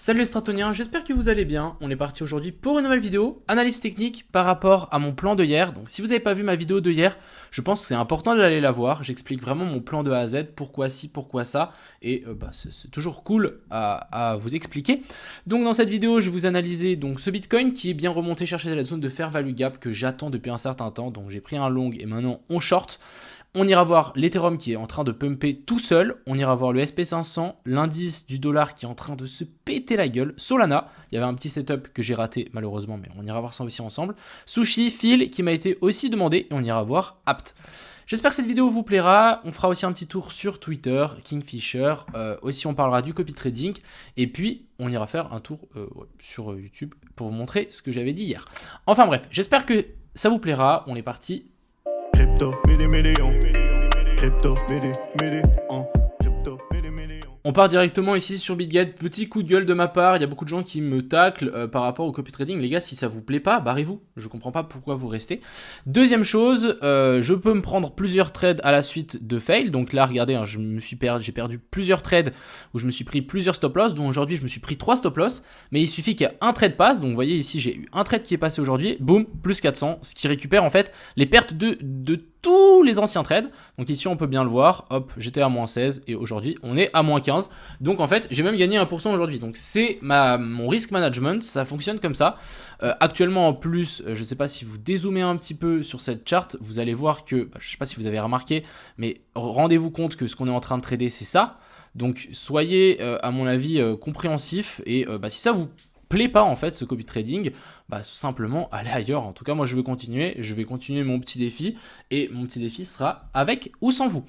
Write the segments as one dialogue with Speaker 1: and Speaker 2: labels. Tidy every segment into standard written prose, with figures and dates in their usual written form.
Speaker 1: Salut les Stratoniens, j'espère que vous allez bien. On est parti aujourd'hui pour une nouvelle vidéo, analyse technique par rapport à mon plan de hier. Donc si vous n'avez pas vu ma vidéo de hier, je pense que c'est important d'aller la voir. J'explique vraiment mon plan de A à Z, pourquoi ci, pourquoi ça. Et c'est toujours cool à vous expliquer. Donc dans cette vidéo, je vais vous analyser donc, ce Bitcoin qui est bien remonté chercher la zone de fair value gap que j'attends depuis un certain temps. Donc j'ai pris un long et maintenant on short. On ira voir l'Ethereum qui est en train de pumper tout seul. On ira voir le SP500, l'indice du dollar qui est en train de se péter la gueule. Solana, il y avait un petit setup que j'ai raté malheureusement, mais on ira voir ça aussi ensemble. Sushi, Phil qui m'a été aussi demandé et on ira voir Apt. J'espère que cette vidéo vous plaira. On fera aussi un petit tour sur Twitter, Kingfisher. Aussi, on parlera du copy trading. Et puis, on ira faire un tour sur YouTube pour vous montrer ce que j'avais dit hier. Enfin bref, j'espère que ça vous plaira. On est parti.
Speaker 2: Crypto, million. Crypto, million.
Speaker 1: On part directement ici sur BitGet. Petit coup de gueule de ma part. Il y a beaucoup de gens qui me taclent par rapport au copy trading. Les gars, si ça vous plaît pas, barrez-vous. Je comprends pas pourquoi vous restez. Deuxième chose, je peux me prendre plusieurs trades à la suite de fail. Donc là, regardez, hein, j'ai perdu plusieurs trades où je me suis pris plusieurs stop loss. Donc aujourd'hui, je me suis pris 3 stop loss. Mais il suffit qu'il y ait un trade passe. Donc vous voyez ici, j'ai eu un trade qui est passé aujourd'hui. Boum, plus 400. Ce qui récupère en fait les pertes de tous les anciens trades. Donc ici, on peut bien le voir. Hop, j'étais à moins 16 et aujourd'hui, on est à moins 15. Donc en fait, j'ai même gagné 1% aujourd'hui. Donc c'est mon risk management. Ça fonctionne comme ça. Actuellement, en plus, je ne sais pas si vous dézoomez un petit peu sur cette charte, vous allez voir que, je ne sais pas si vous avez remarqué, mais rendez-vous compte que ce qu'on est en train de trader, c'est ça. Donc soyez, à mon avis, compréhensif. Et si ça vous plaît pas en fait ce copy trading, tout simplement allez ailleurs. En tout cas moi je vais continuer mon petit défi et mon petit défi sera avec ou sans vous.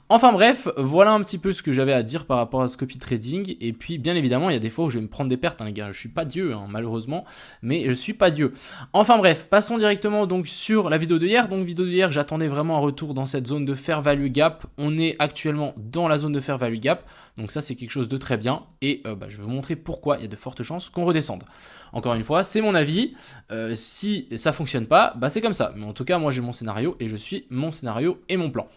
Speaker 1: Enfin bref, voilà un petit peu ce que j'avais à dire par rapport à ce copy trading. Et puis bien évidemment il y a des fois où je vais me prendre des pertes, hein, les gars, je suis pas Dieu malheureusement, mais je suis pas Dieu. Enfin bref, passons directement donc sur la vidéo de hier. Donc vidéo de hier, j'attendais vraiment un retour dans cette zone de fair value gap. On est actuellement dans la zone de fair value gap, donc ça c'est quelque chose de très bien. Et je vais vous montrer pourquoi il y a de fortes chances qu'on redescende. Encore une fois, c'est mon avis. Si ça fonctionne pas, c'est comme ça. Mais en tout cas, moi j'ai mon scénario et je suis mon scénario et mon plan.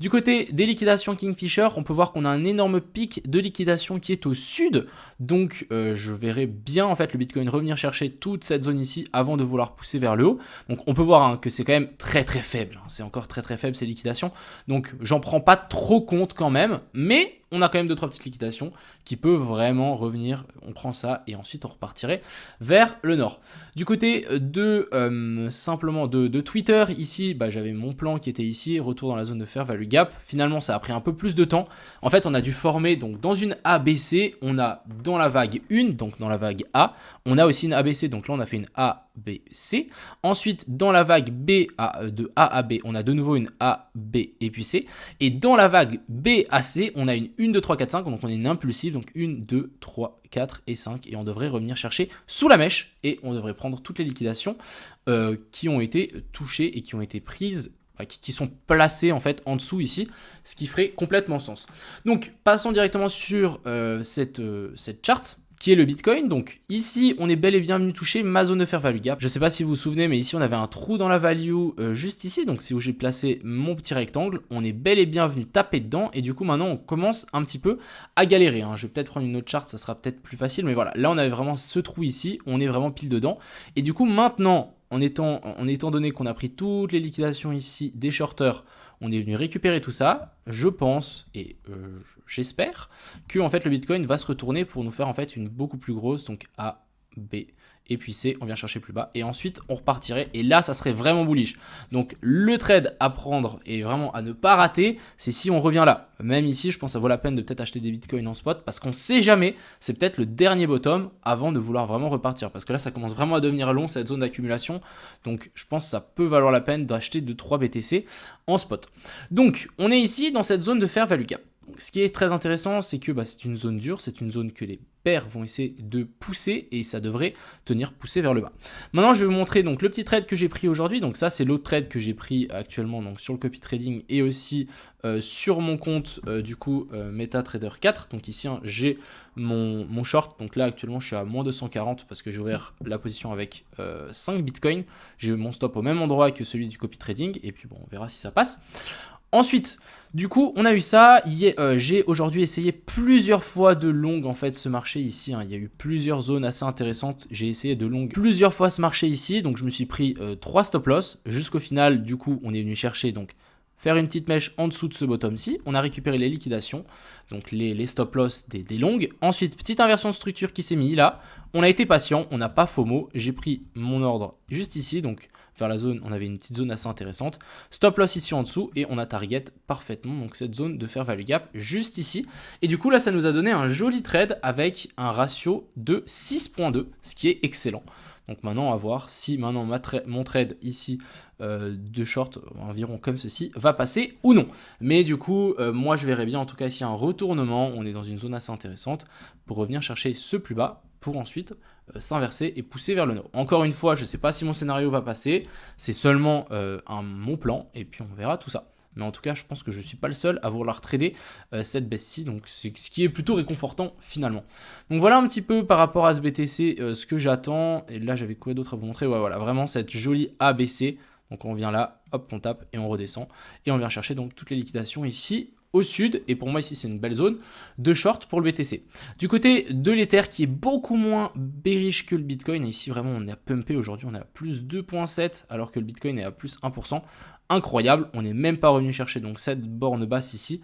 Speaker 1: Du côté des liquidations Kingfisher, on peut voir qu'on a un énorme pic de liquidation qui est au sud. Donc je verrai bien en fait le Bitcoin revenir chercher toute cette zone ici avant de vouloir pousser vers le haut. Donc on peut voir que c'est quand même très très faible. C'est encore très très faible ces liquidations. Donc j'en prends pas trop compte quand même. Mais on a quand même 2-3 petites liquidations qui peuvent vraiment revenir. On prend ça et ensuite on repartirait vers le nord. Du côté de simplement de Twitter, ici j'avais mon plan qui était ici, retour dans la zone de fair value gap. Finalement ça a pris un peu plus de temps. En fait on a dû former donc dans une ABC, on a dans la vague 1, donc dans la vague A, on a aussi une ABC, donc là on a fait une ABC. Ensuite dans la vague B de A à B, on a de nouveau une A, B et puis C. Et dans la vague B à C, on a une 1, 2, 3, 4, 5, donc on est une impulsive, donc 1, 2, 3, 4 et 5, et on devrait revenir chercher sous la mèche, et on devrait prendre toutes les liquidations qui ont été touchées et qui ont été prises, qui sont placées en fait en dessous ici, ce qui ferait complètement sens. Donc passons directement sur cette charte, qui est le Bitcoin. Donc ici, on est bel et bien venu toucher ma zone de fair value gap. Je ne sais pas si vous vous souvenez, mais ici, on avait un trou dans la value juste ici. Donc c'est où j'ai placé mon petit rectangle. On est bel et bien venu taper dedans. Et du coup, maintenant, on commence un petit peu à galérer. Je vais peut-être prendre une autre charte, ça sera peut-être plus facile. Mais voilà, là, on avait vraiment ce trou ici. On est vraiment pile dedans. Et du coup, maintenant, en étant donné qu'on a pris toutes les liquidations ici des shorters, on est venu récupérer tout ça. Je pense et j'espère que en fait le Bitcoin va se retourner pour nous faire en fait une beaucoup plus grosse, donc A, B et puis C, on vient chercher plus bas et ensuite on repartirait et là ça serait vraiment bullish. Donc le trade à prendre et vraiment à ne pas rater, c'est si on revient là. Même ici je pense que ça vaut la peine de peut-être acheter des bitcoins en spot parce qu'on sait jamais, c'est peut-être le dernier bottom avant de vouloir vraiment repartir parce que là ça commence vraiment à devenir long cette zone d'accumulation, donc je pense que ça peut valoir la peine d'acheter 2-3 BTC en spot. Donc on est ici dans cette zone de fair value gap. Donc, ce qui est très intéressant, c'est que c'est une zone dure, c'est une zone que les paires vont essayer de pousser et ça devrait tenir pousser vers le bas. Maintenant, je vais vous montrer donc le petit trade que j'ai pris aujourd'hui. Donc ça, c'est l'autre trade que j'ai pris actuellement donc sur le copy trading et aussi sur mon compte MetaTrader 4. Donc ici, j'ai mon short. Donc là, actuellement, je suis à moins 240 parce que j'ai ouvert la position avec 5 bitcoins. J'ai mon stop au même endroit que celui du copy trading et puis bon, on verra si ça passe. Ensuite, du coup, on a eu ça. J'ai aujourd'hui essayé plusieurs fois de long en fait ce marché ici. Il y a eu plusieurs zones assez intéressantes. J'ai essayé de long plusieurs fois ce marché ici. Donc je me suis pris 3 stop loss. Jusqu'au final, du coup, on est venu chercher donc faire une petite mèche en dessous de ce bottom-ci. On a récupéré les liquidations, donc les stop loss des longues. Ensuite, petite inversion de structure qui s'est mise là. On a été patient, on n'a pas FOMO. J'ai pris mon ordre juste ici, donc vers la zone, on avait une petite zone assez intéressante. Stop loss ici en dessous et on a target parfaitement donc cette zone de fair value gap juste ici. Et du coup là, ça nous a donné un joli trade avec un ratio de 6.2, ce qui est excellent. Donc maintenant, on va voir si maintenant mon trade ici de short, environ comme ceci, va passer ou non. Mais du coup, moi je verrais bien en tout cas ici un retournement. On est dans une zone assez intéressante pour revenir chercher ce plus bas pour ensuite s'inverser et pousser vers le nord. Encore une fois, je ne sais pas si mon scénario va passer. C'est seulement mon plan et puis on verra tout ça. Mais en tout cas, je pense que je ne suis pas le seul à vouloir trader cette baisse-ci, donc c'est ce qui est plutôt réconfortant finalement. Donc voilà un petit peu par rapport à ce BTC, ce que j'attends. Et là, j'avais quoi d'autre à vous montrer? Ouais, voilà, vraiment cette jolie ABC. Donc on vient là, hop, on tape et on redescend. Et on vient chercher donc toutes les liquidations ici au sud. Et pour moi, ici, c'est une belle zone de short pour le BTC. Du côté de l'Ether, qui est beaucoup moins bearish que le Bitcoin. Et ici, vraiment, on est à pumpé aujourd'hui. On est à plus 2,7 alors que le Bitcoin est à plus 1%. Incroyable, on n'est même pas revenu chercher donc cette borne basse ici.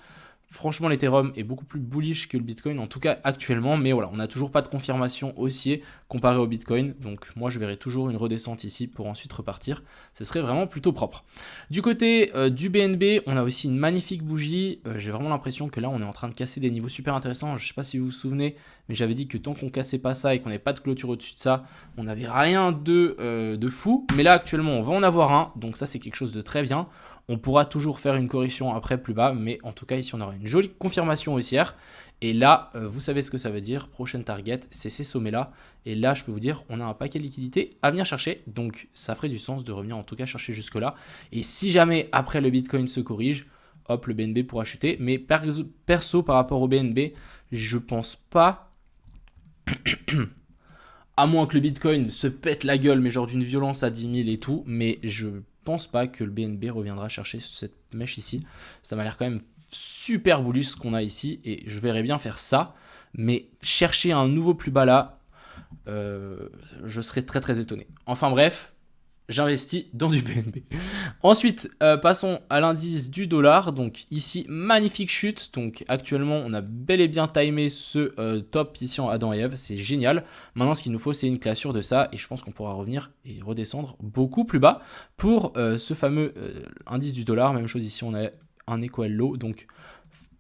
Speaker 1: Franchement, l'Ethereum est beaucoup plus bullish que le Bitcoin, en tout cas actuellement, mais voilà, on n'a toujours pas de confirmation haussier comparé au Bitcoin, donc moi je verrai toujours une redescente ici pour ensuite repartir, ce serait vraiment plutôt propre. Du côté du BNB, on a aussi une magnifique bougie, j'ai vraiment l'impression que là on est en train de casser des niveaux super intéressants, je ne sais pas si vous vous souvenez, mais j'avais dit que tant qu'on cassait pas ça et qu'on n'avait pas de clôture au-dessus de ça, on n'avait rien de fou, mais là actuellement on va en avoir un, donc ça c'est quelque chose de très bien. On pourra toujours faire une correction après plus bas, mais en tout cas ici on aura une jolie confirmation haussière. Et là, vous savez ce que ça veut dire, prochaine target, c'est ces sommets-là. Et là, je peux vous dire, on a un paquet de liquidités à venir chercher. Donc ça ferait du sens de revenir en tout cas chercher jusque-là. Et si jamais après le Bitcoin se corrige, hop, le BNB pourra chuter. Mais perso, par rapport au BNB, je pense pas... à moins que le Bitcoin se pète la gueule, mais genre d'une violence à 10 000 et tout, mais je pense pas que le BNB reviendra chercher cette mèche ici. Ça m'a l'air quand même super bullish ce qu'on a ici, et je verrais bien faire ça, mais chercher un nouveau plus bas là, je serais très très étonné. Enfin bref, j'investis dans du BNB. Ensuite, passons à l'indice du dollar. Donc ici, magnifique chute. Donc actuellement, on a bel et bien timé ce top ici en Adam et Ève. C'est génial. Maintenant, ce qu'il nous faut, c'est une cassure de ça. Et je pense qu'on pourra revenir et redescendre beaucoup plus bas pour ce fameux indice du dollar. Même chose ici, on a un equal low. Donc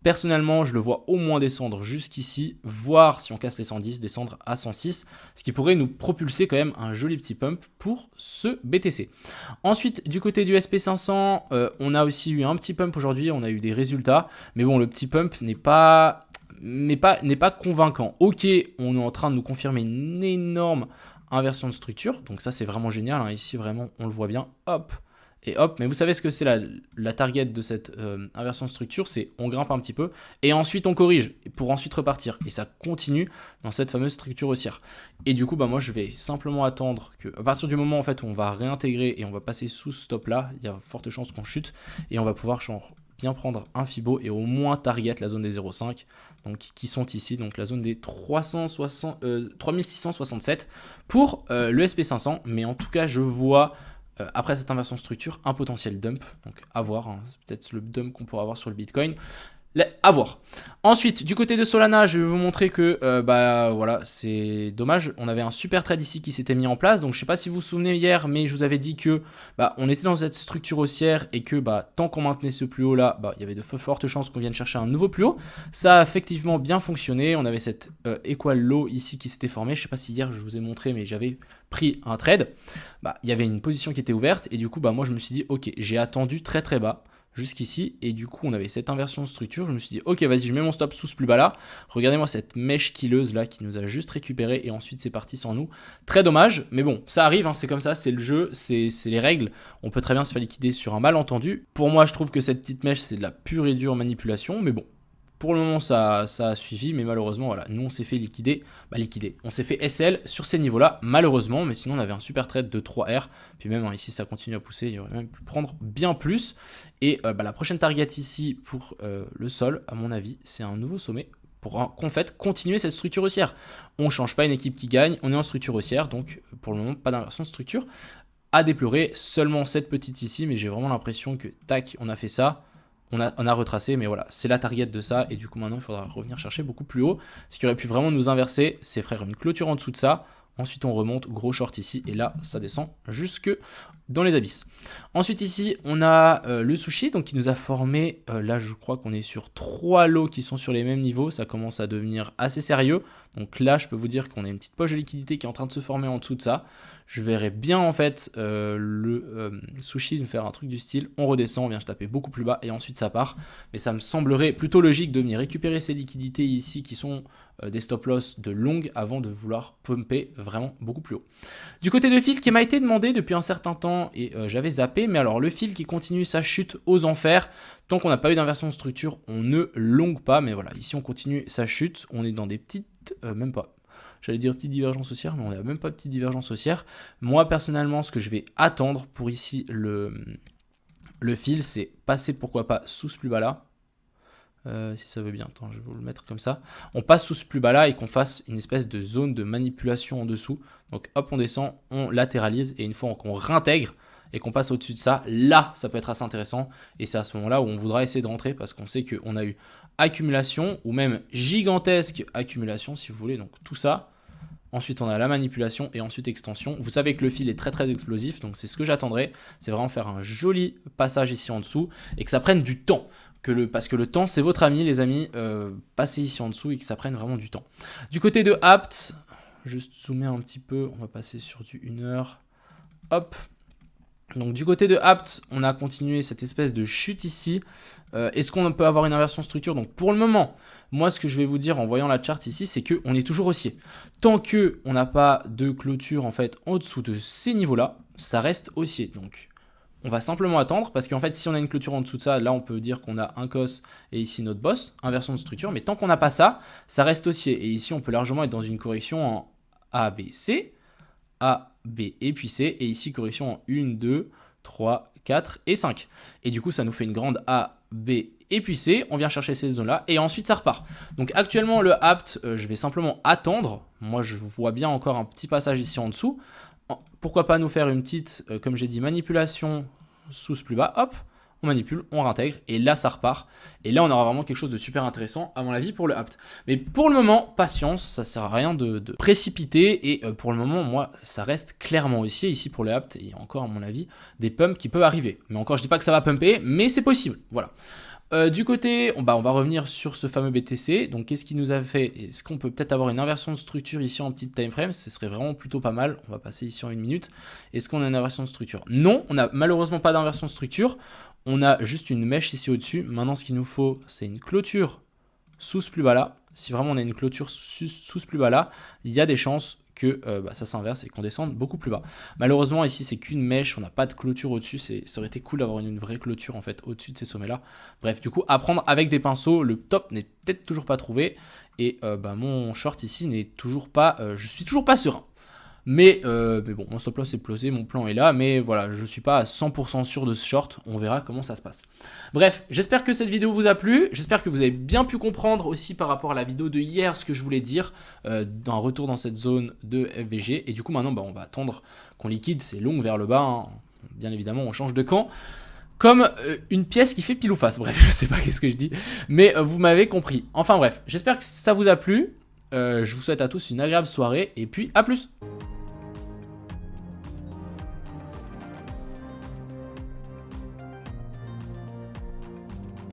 Speaker 1: personnellement, je le vois au moins descendre jusqu'ici, voire si on casse les 110, descendre à 106, ce qui pourrait nous propulser quand même un joli petit pump pour ce BTC. Ensuite, du côté du SP500, on a aussi eu un petit pump aujourd'hui, on a eu des résultats, mais bon, le petit pump n'est pas convaincant. Ok, on est en train de nous confirmer une énorme inversion de structure, donc ça c'est vraiment génial, hein. Ici vraiment on le voit bien, hop, et hop, mais vous savez ce que c'est la target de cette inversion de structure, c'est on grimpe un petit peu et ensuite on corrige pour ensuite repartir et ça continue dans cette fameuse structure haussière. Et du coup, bah moi je vais simplement attendre que à partir du moment en fait où on va réintégrer et on va passer sous ce stop là, il y a forte chance qu'on chute et on va pouvoir bien prendre un Fibo et au moins target la zone des 0,5 donc qui sont ici, donc la zone des 3667 pour le SP500, mais en tout cas je vois après cette inversion de structure, un potentiel dump, donc à voir, hein. C'est peut-être le dump qu'on pourra avoir sur le Bitcoin, à voir. Ensuite, du côté de Solana, je vais vous montrer que, bah voilà, c'est dommage, on avait un super trade ici qui s'était mis en place, donc je sais pas si vous vous souvenez hier, mais je vous avais dit que, bah, on était dans cette structure haussière et que, bah, tant qu'on maintenait ce plus haut là, bah, il y avait de fortes chances qu'on vienne chercher un nouveau plus haut. Ça a effectivement bien fonctionné, on avait cette equal low ici qui s'était formée, je sais pas si hier je vous ai montré, mais j'avais pris un trade, bah, il y avait une position qui était ouverte et du coup, bah, moi je me suis dit, ok, j'ai attendu très très bas jusqu'ici et du coup on avait cette inversion de structure, je me suis dit ok vas-y je mets mon stop sous ce plus bas là, regardez moi cette mèche killeuse là qui nous a juste récupéré et ensuite c'est parti sans nous, très dommage mais bon ça arrive, hein, c'est comme ça, c'est le jeu, c'est les règles, on peut très bien se faire liquider sur un malentendu. Pour moi je trouve que cette petite mèche c'est de la pure et dure manipulation mais bon pour le moment, ça a suivi, mais malheureusement, voilà, nous, on s'est fait liquider. On s'est fait SL sur ces niveaux-là, malheureusement, mais sinon, on avait un super trade de 3R. Puis même, ici, ça continue à pousser, il aurait même pu prendre bien plus. Et la prochaine target ici, pour le sol, à mon avis, c'est un nouveau sommet pour en fait continuer cette structure haussière. On ne change pas une équipe qui gagne, on est en structure haussière, donc pour le moment, pas d'inversion de structure. À déplorer, seulement cette petite ici, mais j'ai vraiment l'impression que, tac, on a fait ça. On a retracé, mais voilà, c'est la target de ça. Et du coup, maintenant, il faudra revenir chercher beaucoup plus haut. Ce qui aurait pu vraiment nous inverser, c'est faire une clôture en dessous de ça. Ensuite, on remonte, gros short ici. Et là, ça descend jusque dans les abysses. Ensuite, ici, on a le sushi, donc qui nous a formé. Là, je crois qu'on est sur 3 lots qui sont sur les mêmes niveaux. Ça commence à devenir assez sérieux. Donc là, je peux vous dire qu'on a une petite poche de liquidité qui est en train de se former en dessous de ça. Je verrais bien en fait le sushi nous faire un truc du style, on redescend, on vient se taper beaucoup plus bas et ensuite ça part. Mais ça me semblerait plutôt logique de venir récupérer ces liquidités ici qui sont des stop loss de longue avant de vouloir pumper vraiment beaucoup plus haut. Du côté de fil qui m'a été demandé depuis un certain temps et j'avais zappé, mais alors le fil qui continue sa chute aux enfers. Tant qu'on n'a pas eu d'inversion de structure, on ne longue pas, mais voilà, ici on continue sa chute, on est dans des petites, même pas. J'allais dire petite divergence haussière, mais on n'a même pas de petite divergence haussière. Moi, personnellement, ce que je vais attendre pour ici le fil, c'est passer, pourquoi pas, sous ce plus bas là. Si ça veut bien, attends, je vais vous le mettre comme ça. On passe sous ce plus bas là et qu'on fasse une espèce de zone de manipulation en dessous. Donc hop, on descend, on latéralise et une fois qu'on réintègre et qu'on passe au-dessus de ça, là, ça peut être assez intéressant. Et c'est à ce moment-là où on voudra essayer de rentrer parce qu'on sait qu'on a eu accumulation ou même gigantesque accumulation si vous voulez, donc tout ça. Ensuite on a la manipulation et ensuite extension. Vous savez que le fil est très très explosif, donc c'est ce que j'attendrai, c'est vraiment faire un joli passage ici en dessous et que ça prenne du temps. Parce que le temps c'est votre ami les amis, passez ici en dessous et que ça prenne vraiment du temps. Du côté de Apt, juste zoomer un petit peu, on va passer sur du 1 heure, hop. Donc du côté de Apt, on a continué cette espèce de chute ici. Est-ce qu'on peut avoir une inversion de structure? Donc pour le moment, moi ce que je vais vous dire en voyant la charte ici, c'est qu'on est toujours haussier. Tant qu'on n'a pas de clôture en fait en dessous de ces niveaux-là, ça reste haussier. Donc on va simplement attendre parce qu'en fait si on a une clôture en dessous de ça, là on peut dire qu'on a un cos et ici notre boss, inversion de structure. Mais tant qu'on n'a pas ça, ça reste haussier. Et ici on peut largement être dans une correction en A, B, C. A, B et puis C, et ici correction en 1, 2, 3, 4 et 5. Et du coup, ça nous fait une grande A, B et puis C, on vient chercher ces zones-là, et ensuite ça repart. Donc actuellement, le Apt, je vais simplement attendre. Moi, je vois bien encore un petit passage ici en dessous. Pourquoi pas nous faire une petite, comme j'ai dit, manipulation sous ce plus bas, hop, on manipule, on réintègre, et là ça repart. Et là on aura vraiment quelque chose de super intéressant à mon avis pour le Apt. Mais pour le moment, patience, ça sert à rien de précipiter, et pour le moment, moi, ça reste clairement haussier ici pour le Apt, et il y a encore à mon avis des pumps qui peuvent arriver. Mais encore, je dis pas que ça va pumper, mais c'est possible, voilà. Du côté, on va revenir sur ce fameux BTC. Donc qu'est-ce qui nous a fait? Est-ce qu'on peut peut-être avoir une inversion de structure ici en petite time frame? Ce serait vraiment plutôt pas mal. On va passer ici en 1 minute. Est-ce qu'on a une inversion de structure? Non, on n'a malheureusement pas d'inversion de structure. On a juste une mèche ici au-dessus. Maintenant, ce qu'il nous faut, c'est une clôture sous ce plus bas là. Si vraiment on a une clôture sous ce plus bas là, il y a des chances que ça s'inverse et qu'on descende beaucoup plus bas. Malheureusement ici c'est qu'une mèche, on n'a pas de clôture au-dessus, ça aurait été cool d'avoir une vraie clôture en fait au-dessus de ces sommets là. Bref, du coup à prendre avec des pinceaux, le top n'est peut-être toujours pas trouvé et mon short ici n'est toujours pas, je suis toujours pas serein. Mais bon, mon stop loss est posé, mon plan est là, mais voilà, je ne suis pas à 100% sûr de ce short, on verra comment ça se passe. Bref, j'espère que cette vidéo vous a plu, j'espère que vous avez bien pu comprendre aussi par rapport à la vidéo de hier ce que je voulais dire d'un retour dans cette zone de FVG. Et du coup maintenant, on va attendre qu'on liquide, c'est long vers le bas, hein. Bien évidemment on change de camp. Comme une pièce qui fait pile ou face, bref, je sais pas qu'est-ce que je dis, mais vous m'avez compris. Enfin bref, j'espère que ça vous a plu, je vous souhaite à tous une agréable soirée, et puis à plus.